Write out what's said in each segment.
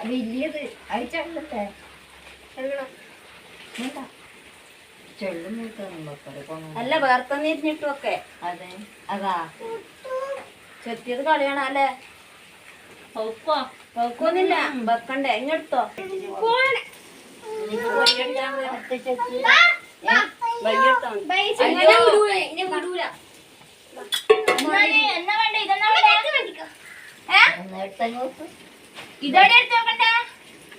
വലിയത് അയച്ചേ അല്ല വേർത്തന്നിരിഞ്ഞിട്ടുമൊക്കെ അതെ അതാ ചെത്തിയത് കളിയാണ് അല്ലേ പൗക്കൊന്നുമില്ല വെക്കണ്ടേ ഇങ്ങെടുത്തോ ഇതോടെ എടുത്ത് നോക്കണ്ടേ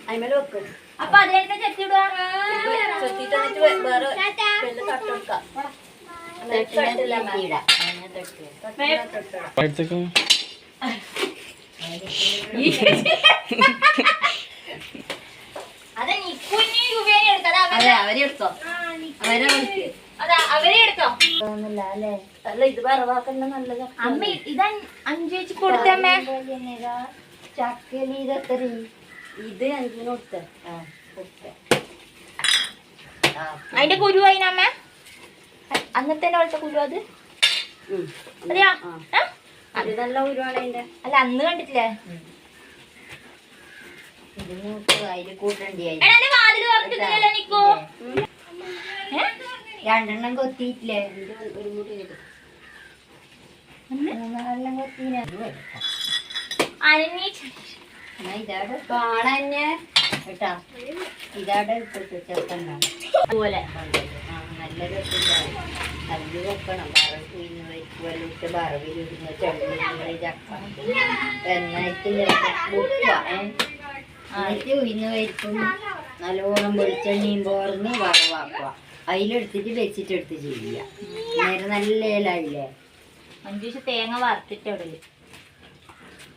അയിമേല് വെക്ക് അപ്പൊ അതെടുത്ത് ചെത്തിടുക ചെത്തിട്ട് എന്നിട്ട് വേറെ വെള്ളം തട്ടെടുക്കാം അതെ നിക്കുഞ്ഞി രൂപേനെ എടുക്കാം അതെ അവരെടുത്തോ അവരെ എടുത്തോ അല്ലേ അല്ല ഇത് വറവാക്കണ്ട നല്ലത് അമ്മ ഇത് 5 വെച്ച് കൊടുത്തമ്മേ ചക്കലി ഇതെത്ര ഇത് 5 കൊടുത്ത അതിന്റെ കുരുവായിനമ്മ അന്നത്തെ പോലത്തെ കുരു അത് അതെയാ അത് നല്ല ഉരുവാണ് അതിന്റെ അല്ല അന്ന് കണ്ടിട്ടില്ലേ അതിൽ കൂട്ടണ്ടി വാതില് തുറന്നിട്ടില്ലല്ലോ നിക്കോ രണ്ടെണ്ണം കൊത്തിയിട്ടില്ലേ ഒരു മുടി ചെയ്തു മൂന്നെണ്ണം കൊത്തീനെ ഇതാടെ കാണന്നെ കേട്ടാ ഇതാടെ ഇട്ടിട്ട് ചെറുക്കണ്ടാണ് അതുപോലെ നല്ല രസമുണ്ടാവും കല്ല് വെക്കണം വറവ് ഇന്ന് വെച്ചിട്ട് വറവിലിടുന്ന ചെള്ളി ചക്ക എന്നിട്ട് എന്നിട്ട് ഉയിന്ന് വയ്ക്കും നല്ലോണം വെളിച്ചെണ്ണയും പോർന്ന് വറവാക്കുക അതിലെടുത്തിട്ട് വെച്ചിട്ട് എടുത്ത് ചെയ്യുക നേരെ നല്ല ഇലായില്ലേ 5 ദിവസം തേങ്ങ വറുത്തിട്ട് അവിടെ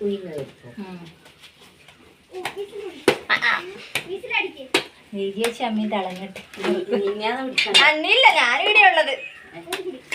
ഉയിന്ന് വെക്കും ചമ്മി തളഞ്ഞിട്ട് ഇങ്ങനെ പിടിക്കണം അന്നില്ല ഞാനിവിടെ ഉള്ളത്